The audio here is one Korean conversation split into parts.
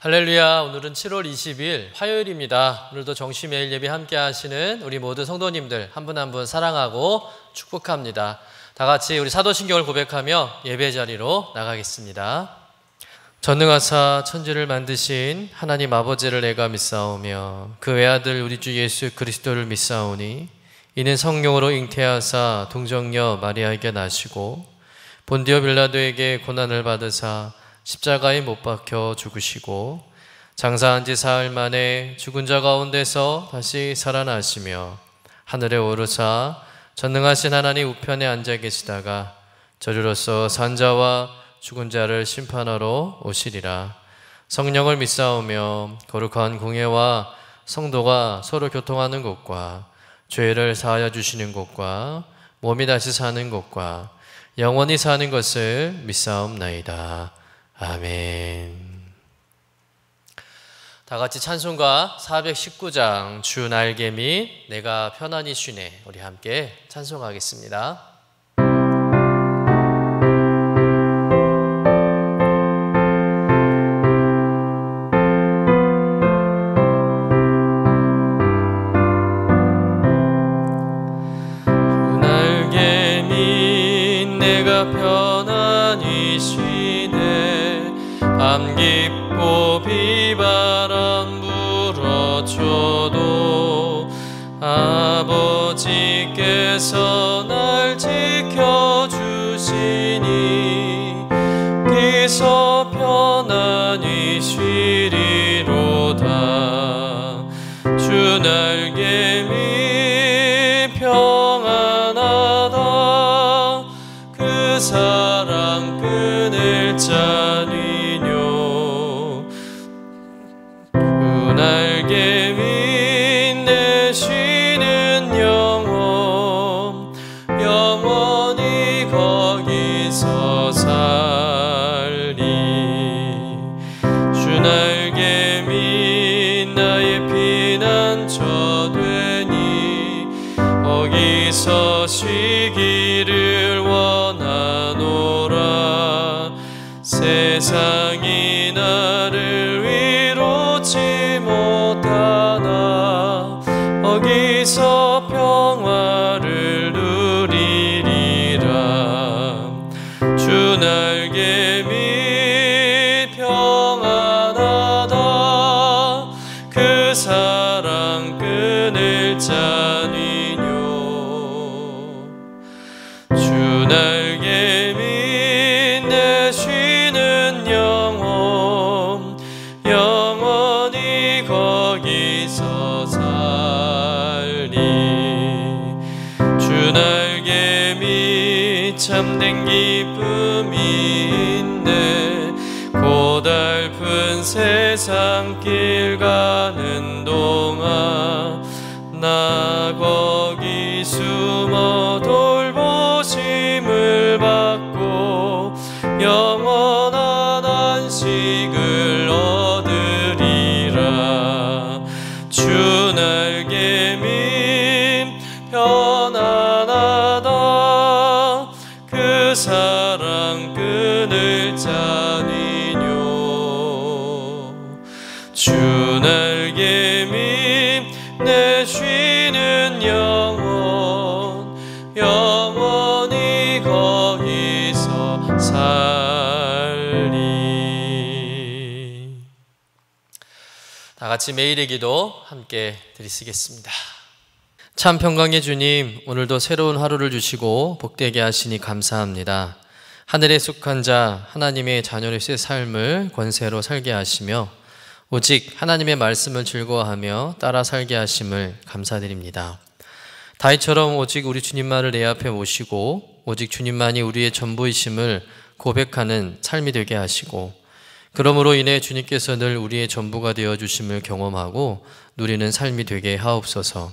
할렐루야. 오늘은 7월 20일 화요일입니다. 오늘도 정시매일 예배 함께 하시는 우리 모든 성도님들 한 분 한 분 사랑하고 축복합니다. 다 같이 우리 사도신경을 고백하며 예배 자리로 나가겠습니다. 전능하사 천지를 만드신 하나님 아버지를 내가 믿사오며 그 외아들 우리 주 예수 그리스도를 믿사오니 이는 성령으로 잉태하사 동정녀 마리아에게 나시고 본디오 빌라도에게 고난을 받으사 십자가에 못 박혀 죽으시고 장사한 지 사흘 만에 죽은 자 가운데서 다시 살아나시며 하늘에 오르사 전능하신 하나님 우편에 앉아 계시다가 저주로서 산 자와 죽은 자를 심판하러 오시리라. 성령을 믿사오며 거룩한 공회와 성도가 서로 교통하는 곳과 죄를 사하여 주시는 곳과 몸이 다시 사는 곳과 영원히 사는 것을 믿사옵나이다. 아멘. 다 같이 찬송가 419장 주 날개 및 내가 편안히 쉬네 우리 함께 찬송하겠습니다. 주 날개 및 내가 편안히 쉬네 밤 깊고 비바람 불어쳐도 아버지께서 날 지켜주시니 기서 편안히 쉬리로다. 주 날개 및 평안하다. 그 사랑 끊을 자니 날개 및 내 쉬는 영혼 영원히 거기서 살리. 주 날개 및 나의 피난처 되니 거기서 쉬기를 원하노라. 세상이 나를 위로치 못하나 거기서 평화를 누리리라. 주 날개 및 평안하다. 그 사랑 끊을 자니뇨. 주 날개 및 내 쉬는 영혼 영원히 거기서 살리. 주 날개 및 참된 기쁨이 있네. 고달픈 세상 길 가는 동안 나 거기 숨어 돌보심을 받고 영원한 안식을 얻으리라. 주 날개 및 편안하다. 그 사랑 끊을 자니뇨. 주 날개 및 내 쉬는 영혼 영원히 거기서 살리. 다 같이 매일의 기도 함께 드리시겠습니다. 참 평강의 주님, 오늘도 새로운 하루를 주시고 복되게 하시니 감사합니다. 하늘에 속한 자 하나님의 자녀로서의 삶을 권세로 살게 하시며 오직 하나님의 말씀을 즐거워하며 따라 살게 하심을 감사드립니다. 다윗처럼 오직 우리 주님만을 내 앞에 모시고 오직 주님만이 우리의 전부이심을 고백하는 삶이 되게 하시고 그러므로 인해 주님께서 늘 우리의 전부가 되어주심을 경험하고 누리는 삶이 되게 하옵소서.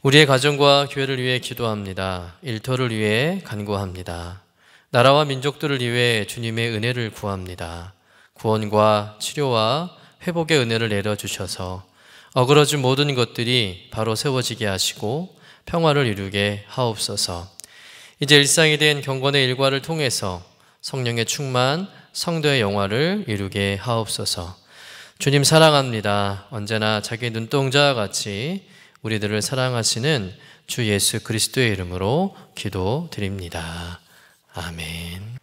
우리의 가정과 교회를 위해 기도합니다. 일터를 위해 간구합니다. 나라와 민족들을 위해 주님의 은혜를 구합니다. 구원과 치료와 회복의 은혜를 내려주셔서 어그러진 모든 것들이 바로 세워지게 하시고 평화를 이루게 하옵소서. 이제 일상이 된 경건의 일과를 통해서 성령의 충만, 성도의 영화를 이루게 하옵소서. 주님 사랑합니다. 언제나 자기 눈동자와 같이 우리들을 사랑하시는 주 예수 그리스도의 이름으로 기도드립니다. 아멘.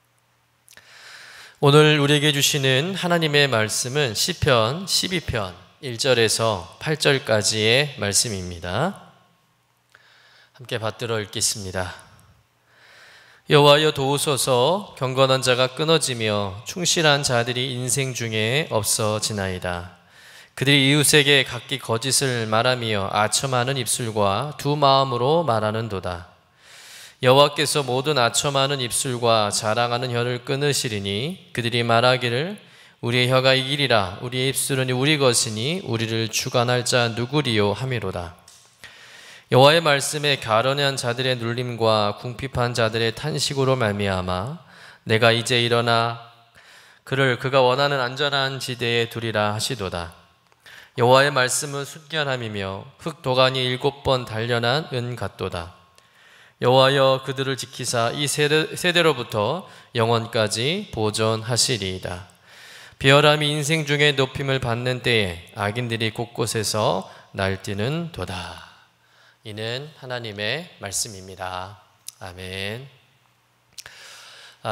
오늘 우리에게 주시는 하나님의 말씀은 시편 12편 1절에서 8절까지의 말씀입니다. 함께 받들어 읽겠습니다. 여호와여 도우소서. 경건한 자가 끊어지며 충실한 자들이 인생 중에 없어지나이다. 그들이 이웃에게 각기 거짓을 말하며 아첨하는 입술과 두 마음으로 말하는도다. 여호와께서 모든 아첨하는 입술과 자랑하는 혀를 끊으시리니 그들이 말하기를 우리의 혀가 이기리라. 우리의 입술은 우리 것이니 우리를 주관할 자 누구리요 하미로다. 여호와의 말씀에 가련한 자들의 눌림과 궁핍한 자들의 탄식으로 말미암아 내가 이제 일어나 그를 그가 원하는 안전한 지대에 두리라 하시도다. 여호와의 말씀은 순결함이며 흙도가니 7번 단련한 은 같도다. 여호와여 그들을 지키사 이 세대로부터 영원까지 보존하시리이다. 비열함이 인생 중에 높임을 받는 때에 악인들이 곳곳에서 날뛰는 도다. 이는 하나님의 말씀입니다. 아멘.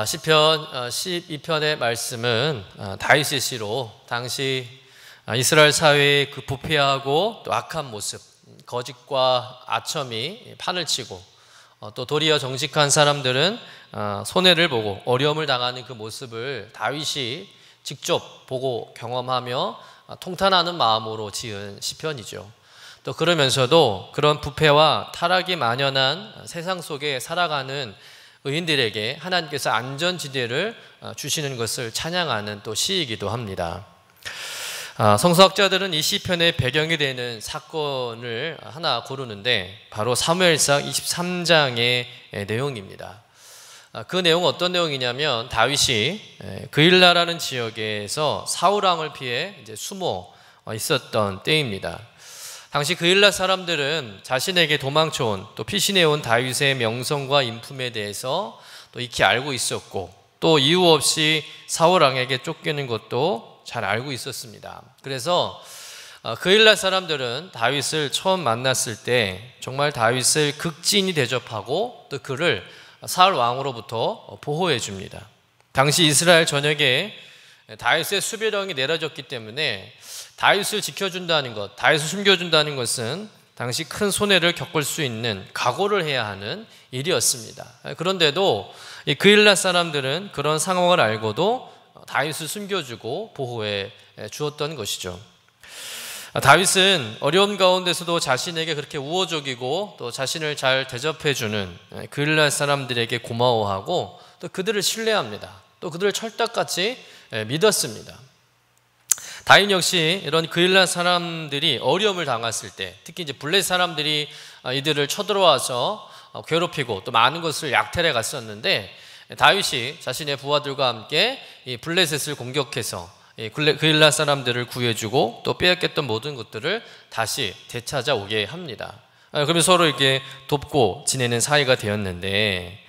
시편 12편의 말씀은 다윗의 시로 당시 이스라엘 사회의 그 부패하고 또 악한 모습, 거짓과 아첨이 판을 치고 또 도리어 정직한 사람들은 손해를 보고 어려움을 당하는 그 모습을 다윗이 직접 보고 경험하며 통탄하는 마음으로 지은 시편이죠. 또 그러면서도 그런 부패와 타락이 만연한 세상 속에 살아가는 의인들에게 하나님께서 안전지대를 주시는 것을 찬양하는 또 시이기도 합니다. 성서학자들은 이 시편의 배경이 되는 사건을 하나 고르는데 바로 사무엘상 23장의 내용입니다. 그 내용은 어떤 내용이냐면 다윗이 그일라라는 지역에서 사울왕을 피해 이제 숨어 있었던 때입니다. 당시 그일라 사람들은 자신에게 도망쳐온 또 피신해온 다윗의 명성과 인품에 대해서 또 익히 알고 있었고 또 이유 없이 사울왕에게 쫓기는 것도 잘 알고 있었습니다. 그래서 그일라 사람들은 다윗을 처음 만났을 때 정말 다윗을 극진히 대접하고 또 그를 사울 왕으로부터 보호해 줍니다. 당시 이스라엘 전역에 다윗의 수비령이 내려졌기 때문에 다윗을 지켜준다는 것, 다윗을 숨겨준다는 것은 당시 큰 손해를 겪을 수 있는 각오를 해야 하는 일이었습니다. 그런데도 이 그일라 사람들은 그런 상황을 알고도 다윗을 숨겨주고 보호해 주었던 것이죠. 다윗은 어려움 가운데서도 자신에게 그렇게 우호적이고 또 자신을 잘 대접해주는 그일라 사람들에게 고마워하고 또 그들을 신뢰합니다. 또 그들을 철떡같이 믿었습니다. 다윗 역시 이런 그일라 사람들이 어려움을 당했을 때, 특히 이제 블레셋 사람들이 이들을 쳐들어와서 괴롭히고 또 많은 것을 약탈해 갔었는데 다윗이 자신의 부하들과 함께 이 블레셋을 공격해서 그일라 사람들을 구해주고 또 빼앗겼던 모든 것들을 다시 되찾아오게 합니다. 그러면서 서로 이렇게 돕고 지내는 사이가 되었는데,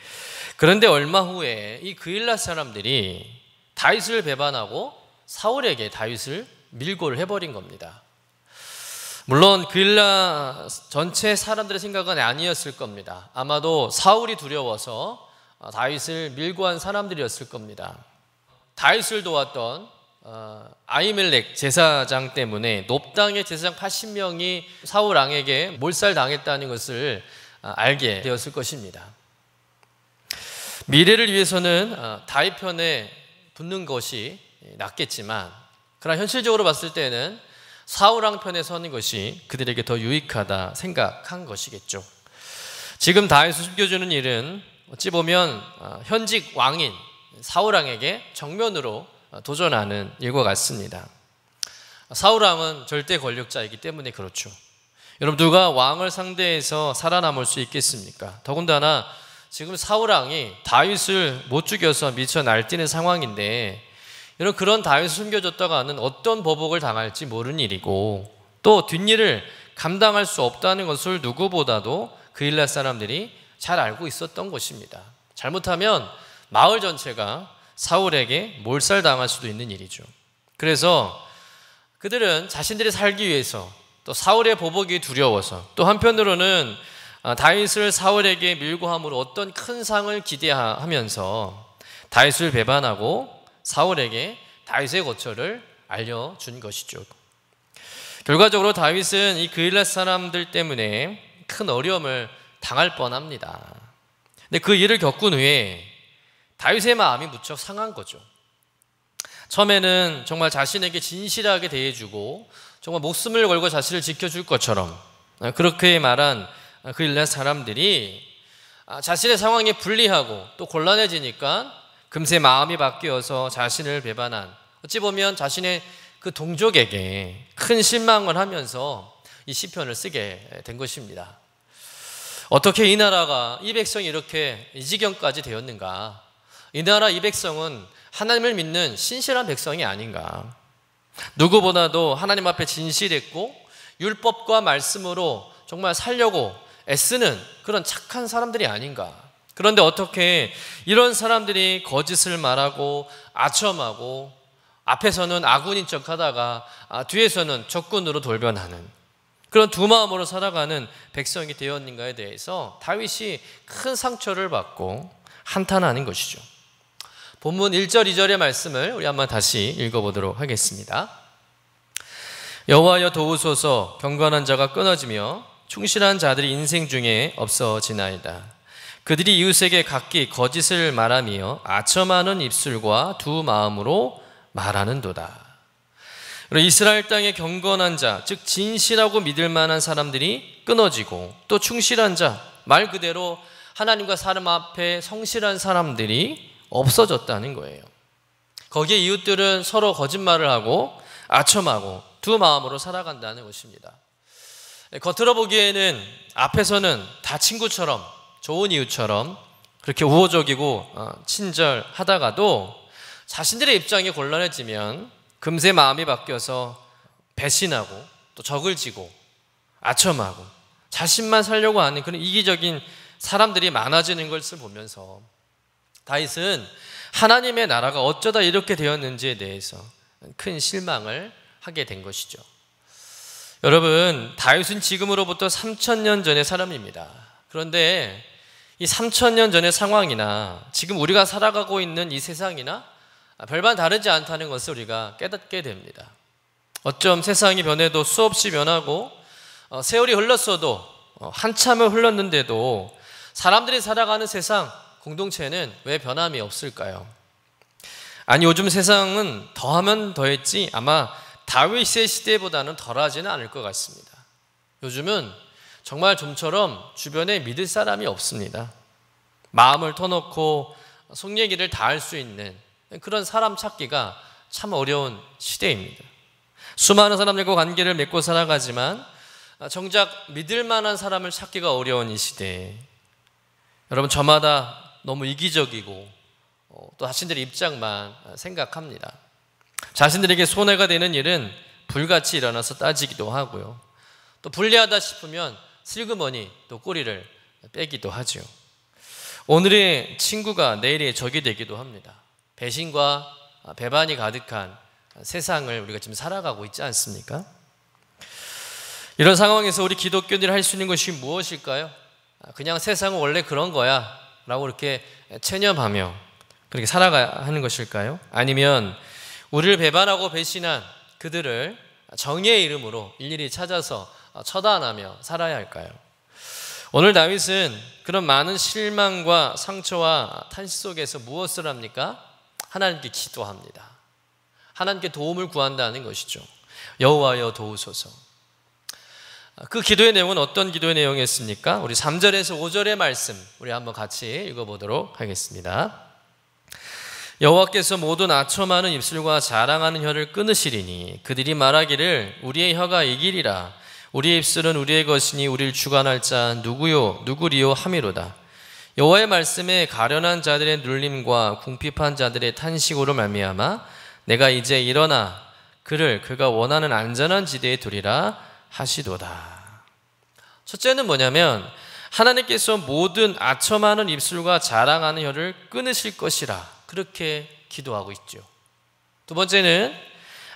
그런데 얼마 후에 이 그일라 사람들이 다윗을 배반하고 사울에게 다윗을 밀고를 해버린 겁니다. 물론 그일라 전체 사람들의 생각은 아니었을 겁니다. 아마도 사울이 두려워서 다윗을 밀고 한 사람들이었을 겁니다. 다윗을 도왔던 아히멜렉 제사장 때문에 높당의 제사장 80명이 사울 왕에게 몰살당했다는 것을 알게 되었을 것입니다. 미래를 위해서는 다윗 편에 붙는 것이 낫겠지만, 그러나 현실적으로 봤을 때는 사울 왕 편에 서는 것이 그들에게 더 유익하다 생각한 것이겠죠. 지금 다윗을 숨겨주는 일은 어찌 보면 현직 왕인 사울 왕에게 정면으로 도전하는 일과 같습니다. 사울 왕은 절대 권력자이기 때문에 그렇죠. 여러분, 누가 왕을 상대해서 살아남을 수 있겠습니까? 더군다나 지금 사울 왕이 다윗을 못 죽여서 미쳐 날뛰는 상황인데, 여러분, 그런 다윗을 숨겨줬다가는 어떤 보복을 당할지 모르는 일이고 또 뒷일을 감당할 수 없다는 것을 누구보다도 그일라 사람들이 잘 알고 있었던 것입니다. 잘못하면 마을 전체가 사울에게 몰살당할 수도 있는 일이죠. 그래서 그들은 자신들이 살기 위해서 또 사울의 보복이 두려워서 또 한편으로는 다윗을 사울에게 밀고 함으로 어떤 큰 상을 기대하면서 다윗을 배반하고 사울에게 다윗의 고초를 알려준 것이죠. 결과적으로 다윗은 이 그일랏 사람들 때문에 큰 어려움을 당할 뻔합니다. 근데 그 일을 겪은 후에 다윗의 마음이 무척 상한 거죠. 처음에는 정말 자신에게 진실하게 대해주고 정말 목숨을 걸고 자신을 지켜줄 것처럼 그렇게 말한 그일랏 사람들이 자신의 상황이 불리하고 또 곤란해지니까 금세 마음이 바뀌어서 자신을 배반한, 어찌 보면 자신의 그 동족에게 큰 실망을 하면서 이 시편을 쓰게 된 것입니다. 어떻게 이 나라가, 이 백성이 이렇게 이 지경까지 되었는가? 이 나라 이 백성은 하나님을 믿는 신실한 백성이 아닌가? 누구보다도 하나님 앞에 진실했고 율법과 말씀으로 정말 살려고 애쓰는 그런 착한 사람들이 아닌가? 그런데 어떻게 이런 사람들이 거짓을 말하고 아첨하고 앞에서는 아군인 척 하다가 뒤에서는 적군으로 돌변하는 그런 두 마음으로 살아가는 백성이 되었는가에 대해서 다윗이 큰 상처를 받고 한탄하는 것이죠. 본문 1절 2절의 말씀을 우리 한번 다시 읽어보도록 하겠습니다. 여호와여 도우소서, 경건한 자가 끊어지며 충실한 자들이 인생 중에 없어지나이다. 그들이 이웃에게 각기 거짓을 말하며 아첨하는 입술과 두 마음으로 말하는도다. 이스라엘 땅의 경건한 자, 즉 진실하고 믿을 만한 사람들이 끊어지고 또 충실한 자, 말 그대로 하나님과 사람 앞에 성실한 사람들이 없어졌다는 거예요. 거기에 이웃들은 서로 거짓말을 하고 아첨하고 두 마음으로 살아간다는 것입니다. 겉으로 보기에는 앞에서는 다 친구처럼 좋은 이웃처럼 그렇게 우호적이고 친절하다가도 자신들의 입장이 곤란해지면 금세 마음이 바뀌어서 배신하고 또 적을 지고 아첨하고 자신만 살려고 하는 그런 이기적인 사람들이 많아지는 것을 보면서 다윗은 하나님의 나라가 어쩌다 이렇게 되었는지에 대해서 큰 실망을 하게 된 것이죠. 여러분, 다윗은 지금으로부터 3000년 전의 사람입니다. 그런데 이 3000년 전의 상황이나 지금 우리가 살아가고 있는 이 세상이나 별반 다르지 않다는 것을 우리가 깨닫게 됩니다. 어쩜 세상이 변해도 수없이 변하고 세월이 흘렀어도 한참을 흘렀는데도 사람들이 살아가는 세상 공동체는 왜 변함이 없을까요? 아니, 요즘 세상은 더하면 더했지 아마 다윗의 시대보다는 덜하지는 않을 것 같습니다. 요즘은 정말 좀처럼 주변에 믿을 사람이 없습니다. 마음을 터놓고 속 얘기를 다 할 수 있는 그런 사람 찾기가 참 어려운 시대입니다. 수많은 사람들과 관계를 맺고 살아가지만 정작 믿을 만한 사람을 찾기가 어려운 이 시대에 여러분, 저마다 너무 이기적이고 또 자신들의 입장만 생각합니다. 자신들에게 손해가 되는 일은 불같이 일어나서 따지기도 하고요. 또 불리하다 싶으면 슬그머니 또 꼬리를 빼기도 하죠. 오늘의 친구가 내일의 적이 되기도 합니다. 배신과 배반이 가득한 세상을 우리가 지금 살아가고 있지 않습니까? 이런 상황에서 우리 기독교인들이 할 수 있는 것이 무엇일까요? 그냥 세상은 원래 그런 거야 라고 이렇게 체념하며 그렇게 살아가야 하는 것일까요? 아니면 우리를 배반하고 배신한 그들을 정의의 이름으로 일일이 찾아서 처단하며 살아야 할까요? 오늘 다윗은 그런 많은 실망과 상처와 탄식 속에서 무엇을 합니까? 하나님께 기도합니다. 하나님께 도움을 구한다는 것이죠. 여호와여 도우소서. 그 기도의 내용은 어떤 기도의 내용이었습니까? 우리 3절에서 5절의 말씀 우리 한번 같이 읽어보도록 하겠습니다. 여호와께서 모든 아첨하는 입술과 자랑하는 혀를 끊으시리니 그들이 말하기를 우리의 혀가 이기리라. 우리의 입술은 우리의 것이니 우리를 주관할 자 누구리요 함이로다. 여호와의 말씀에 가련한 자들의 눌림과 궁핍한 자들의 탄식으로 말미암아 내가 이제 일어나 그가 원하는 안전한 지대에 두리라 하시도다. 첫째는 뭐냐면 하나님께서 모든 아첨하는 입술과 자랑하는 혀를 끊으실 것이라 그렇게 기도하고 있죠. 두 번째는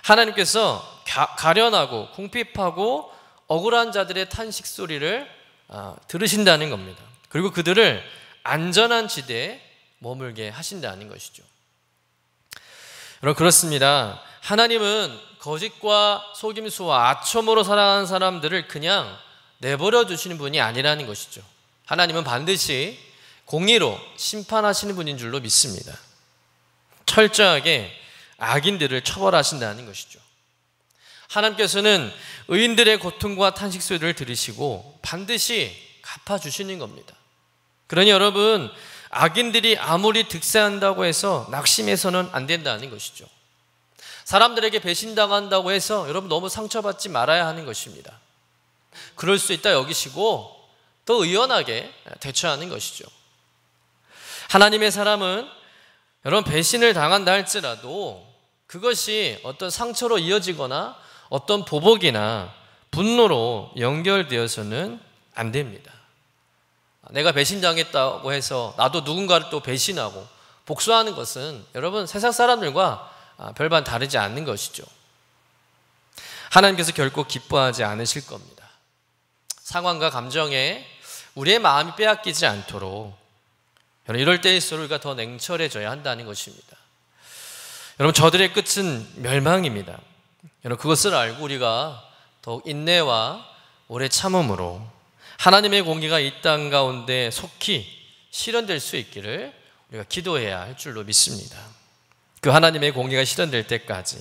하나님께서 가련하고 궁핍하고 억울한 자들의 탄식 소리를 들으신다는 겁니다. 그리고 그들을 안전한 지대에 머물게 하신다는 것이죠. 여러분, 그렇습니다. 하나님은 거짓과 속임수와 아첨으로 살아가는 사람들을 그냥 내버려 두시는 분이 아니라는 것이죠. 하나님은 반드시 공의로 심판하시는 분인 줄로 믿습니다. 철저하게 악인들을 처벌하신다는 것이죠. 하나님께서는 의인들의 고통과 탄식 소리를 들으시고 반드시 갚아주시는 겁니다. 그러니 여러분, 악인들이 아무리 득세한다고 해서 낙심해서는 안 된다는 것이죠. 사람들에게 배신당한다고 해서 여러분 너무 상처받지 말아야 하는 것입니다. 그럴 수 있다 여기시고 더 의연하게 대처하는 것이죠. 하나님의 사람은 여러분 배신을 당한다 할지라도 그것이 어떤 상처로 이어지거나 어떤 보복이나 분노로 연결되어서는 안 됩니다. 내가 배신당했다고 해서 나도 누군가를 또 배신하고 복수하는 것은 여러분 세상 사람들과 별반 다르지 않는 것이죠. 하나님께서 결코 기뻐하지 않으실 겁니다. 상황과 감정에 우리의 마음이 빼앗기지 않도록 이럴 때일수록 우리가 더 냉철해져야 한다는 것입니다. 여러분, 저들의 끝은 멸망입니다. 여러분, 그것을 알고 우리가 더욱 인내와 오래 참음으로 하나님의 공의가 이 땅 가운데 속히 실현될 수 있기를 우리가 기도해야 할 줄로 믿습니다. 그 하나님의 공의가 실현될 때까지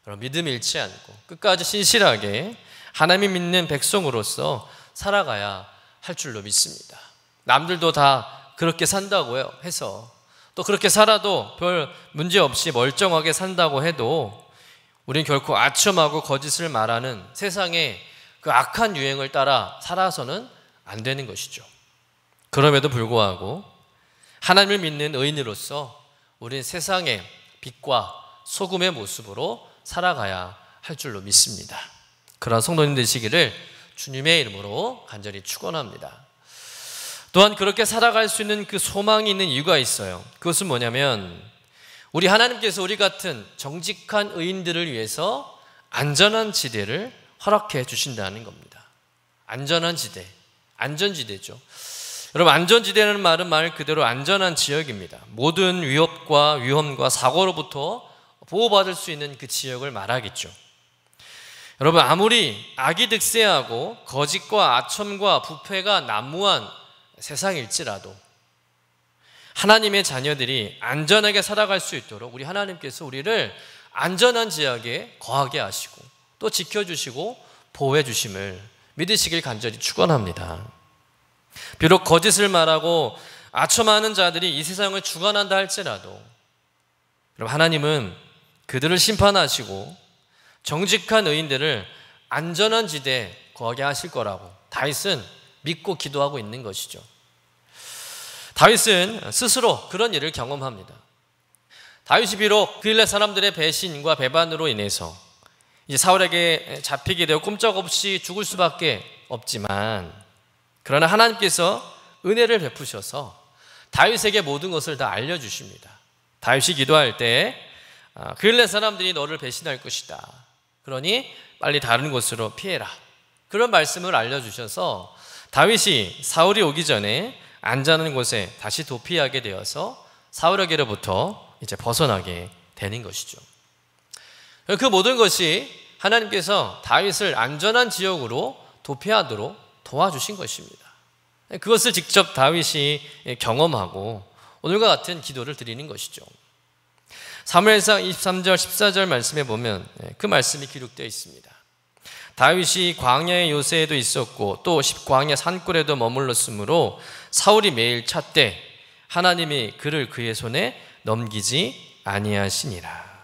여러분 믿음 잃지 않고 끝까지 신실하게 하나님 믿는 백성으로서 살아가야 할 줄로 믿습니다. 남들도 다 그렇게 산다고 해서 또 그렇게 살아도 별 문제 없이 멀쩡하게 산다고 해도 우리는 결코 아첨하고 거짓을 말하는 세상의 그 악한 유행을 따라 살아서는 안 되는 것이죠. 그럼에도 불구하고 하나님을 믿는 의인으로서 우리는 세상의 빛과 소금의 모습으로 살아가야 할 줄로 믿습니다. 그러한 성도님 되시기를 주님의 이름으로 간절히 축원합니다. 또한 그렇게 살아갈 수 있는 그 소망이 있는 이유가 있어요. 그것은 뭐냐면 우리 하나님께서 우리 같은 정직한 의인들을 위해서 안전한 지대를 허락해 주신다는 겁니다. 안전한 지대, 안전지대죠. 여러분, 안전지대라는 말은 말 그대로 안전한 지역입니다. 모든 위험과 사고로부터 보호받을 수 있는 그 지역을 말하겠죠. 여러분, 아무리 악이 득세하고 거짓과 아첨과 부패가 난무한 세상일지라도 하나님의 자녀들이 안전하게 살아갈 수 있도록 우리 하나님께서 우리를 안전한 지역에 거하게 하시고 또 지켜주시고 보호해 주심을 믿으시길 간절히 축원합니다. 비록 거짓을 말하고 아첨하는 자들이 이 세상을 주관한다 할지라도 여러분, 하나님은 그들을 심판하시고 정직한 의인들을 안전한 지대에 거하게 하실 거라고 다윗은 믿고 기도하고 있는 것이죠. 다윗은 스스로 그런 일을 경험합니다. 다윗이 비록 그일렛 사람들의 배신과 배반으로 인해서 이제 사울에게 잡히게 되어 꼼짝없이 죽을 수밖에 없지만 그러나 하나님께서 은혜를 베푸셔서 다윗에게 모든 것을 다 알려주십니다. 다윗이 기도할 때 그일렛 사람들이 너를 배신할 것이다. 그러니 빨리 다른 곳으로 피해라. 그런 말씀을 알려주셔서 다윗이 사울이 오기 전에 안전한 곳에 다시 도피하게 되어서 사울에게로부터 이제 벗어나게 되는 것이죠. 그 모든 것이 하나님께서 다윗을 안전한 지역으로 도피하도록 도와주신 것입니다. 그것을 직접 다윗이 경험하고 오늘과 같은 기도를 드리는 것이죠. 사무엘상 23절 14절 말씀에 보면 그 말씀이 기록되어 있습니다. 다윗이 광야의 요새에도 있었고 또 광야 산골에도 머물렀으므로 사울이 매일 찾되 하나님이 그를 그의 손에 넘기지 아니하시니라.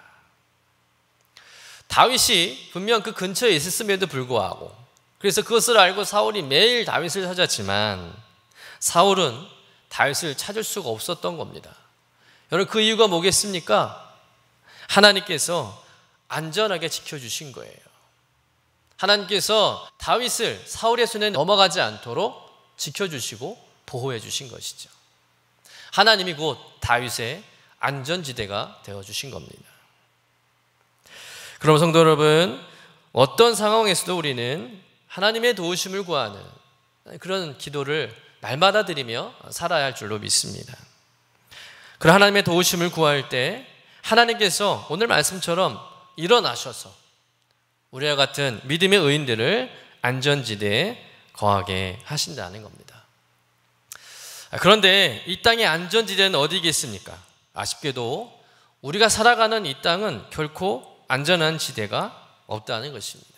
다윗이 분명 그 근처에 있었음에도 불구하고 그래서 그것을 알고 사울이 매일 다윗을 찾았지만 사울은 다윗을 찾을 수가 없었던 겁니다. 여러분, 그 이유가 뭐겠습니까? 하나님께서 안전하게 지켜주신 거예요. 하나님께서 다윗을 사울의 손에 넘어가지 않도록 지켜주시고 보호해 주신 것이죠. 하나님이 곧 다윗의 안전지대가 되어주신 겁니다. 그럼 성도 여러분, 어떤 상황에서도 우리는 하나님의 도우심을 구하는 그런 기도를 날마다 드리며 살아야 할 줄로 믿습니다. 그런 하나님의 도우심을 구할 때 하나님께서 오늘 말씀처럼 일어나셔서 우리와 같은 믿음의 의인들을 안전지대에 거하게 하신다는 겁니다. 그런데 이 땅의 안전지대는 어디겠습니까? 아쉽게도 우리가 살아가는 이 땅은 결코 안전한 지대가 없다는 것입니다.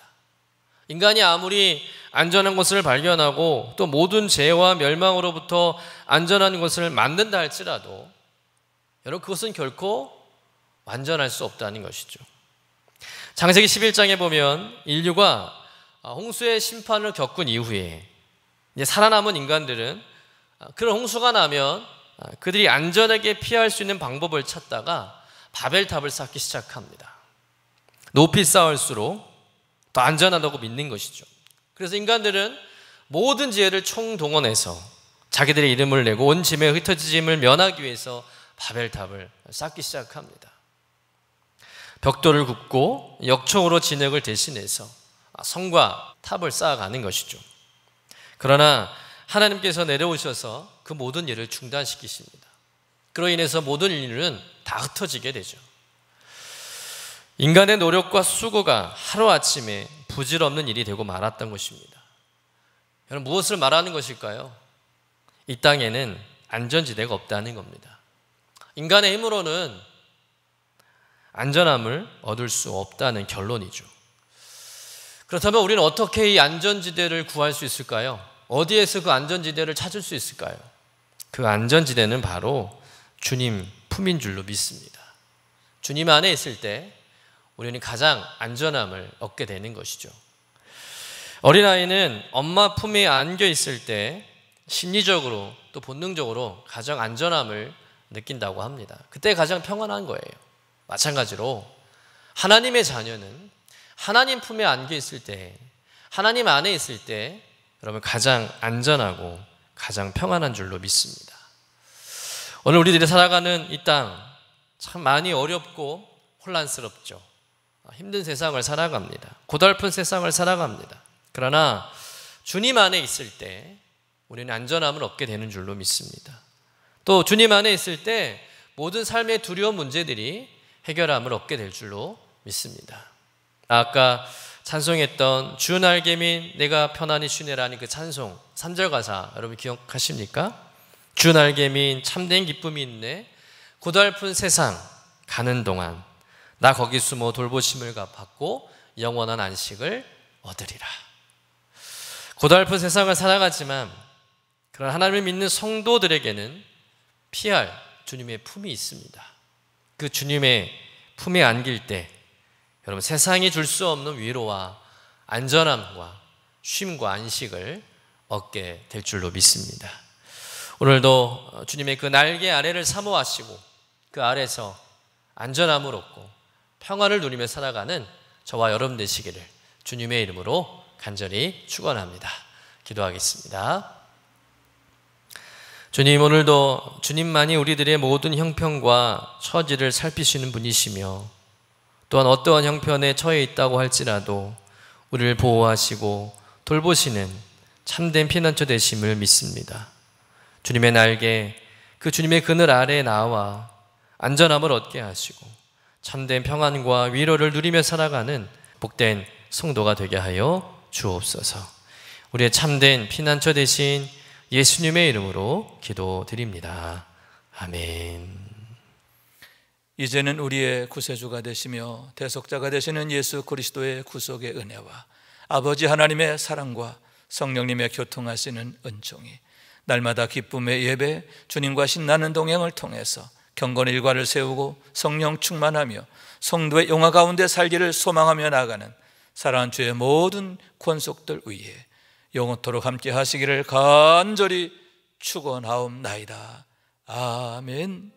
인간이 아무리 안전한 곳을 발견하고 또 모든 재해와 멸망으로부터 안전한 곳을 만든다 할지라도 여러분, 그것은 결코 완전할 수 없다는 것이죠. 창세기 11장에 보면 인류가 홍수의 심판을 겪은 이후에 이제 살아남은 인간들은 그런 홍수가 나면 그들이 안전하게 피할 수 있는 방법을 찾다가 바벨탑을 쌓기 시작합니다. 높이 쌓을수록 더 안전하다고 믿는 것이죠. 그래서 인간들은 모든 지혜를 총동원해서 자기들의 이름을 내고 온 짐의 흩어짐을 면하기 위해서 바벨탑을 쌓기 시작합니다. 벽돌을 굽고 역청으로 진흙을 대신해서 성과 탑을 쌓아가는 것이죠. 그러나 하나님께서 내려오셔서 그 모든 일을 중단시키십니다. 그로 인해서 모든 인류는 다 흩어지게 되죠. 인간의 노력과 수고가 하루아침에 부질없는 일이 되고 말았던 것입니다. 여러분, 무엇을 말하는 것일까요? 이 땅에는 안전지대가 없다는 겁니다. 인간의 힘으로는 안전함을 얻을 수 없다는 결론이죠. 그렇다면 우리는 어떻게 이 안전지대를 구할 수 있을까요? 어디에서 그 안전지대를 찾을 수 있을까요? 그 안전지대는 바로 주님 품인 줄로 믿습니다. 주님 안에 있을 때 우리는 가장 안전함을 얻게 되는 것이죠. 어린아이는 엄마 품에 안겨 있을 때 심리적으로 또 본능적으로 가장 안전함을 느낀다고 합니다. 그때 가장 평안한 거예요. 마찬가지로 하나님의 자녀는 하나님 품에 안겨 있을 때, 하나님 안에 있을 때 여러분 가장 안전하고 가장 평안한 줄로 믿습니다. 오늘 우리들이 살아가는 이 땅 참 많이 어렵고 혼란스럽죠. 힘든 세상을 살아갑니다. 고달픈 세상을 살아갑니다. 그러나 주님 안에 있을 때 우리는 안전함을 얻게 되는 줄로 믿습니다. 또 주님 안에 있을 때 모든 삶의 두려운 문제들이 해결함을 얻게 될 줄로 믿습니다. 아까 찬송했던 주 날개민 내가 편안히 쉬네라는 그 찬송 3절 가사 여러분 기억하십니까? 주 날개민 참된 기쁨이 있네 고달픈 세상 가는 동안 나 거기 숨어 돌보심을 받고 영원한 안식을 얻으리라. 고달픈 세상을 살아가지만 그런 하나님을 믿는 성도들에게는 피할 주님의 품이 있습니다. 그 주님의 품에 안길 때 여러분 세상이 줄 수 없는 위로와 안전함과 쉼과 안식을 얻게 될 줄로 믿습니다. 오늘도 주님의 그 날개 아래를 사모하시고 그 아래서 안전함을 얻고 평안을 누리며 살아가는 저와 여러분 되시기를 주님의 이름으로 간절히 축원합니다. 기도하겠습니다. 주님, 오늘도 주님만이 우리들의 모든 형편과 처지를 살피시는 분이시며 또한 어떠한 형편에 처해 있다고 할지라도 우리를 보호하시고 돌보시는 참된 피난처 되심을 믿습니다. 주님의 날개, 그 주님의 그늘 아래에 나와 안전함을 얻게 하시고 참된 평안과 위로를 누리며 살아가는 복된 성도가 되게 하여 주옵소서. 우리의 참된 피난처 되신 예수님의 이름으로 기도드립니다. 아멘. 이제는 우리의 구세주가 되시며 대속자가 되시는 예수 그리스도의 구속의 은혜와 아버지 하나님의 사랑과 성령님의 교통하시는 은총이 날마다 기쁨의 예배, 주님과 신나는 동행을 통해서 경건의 일과를 세우고 성령 충만하며 성도의 영화 가운데 살기를 소망하며 나가는 사랑하는 주의 모든 권속들 위에 영원토록 함께 하시기를 간절히 축원하옵나이다. 아멘.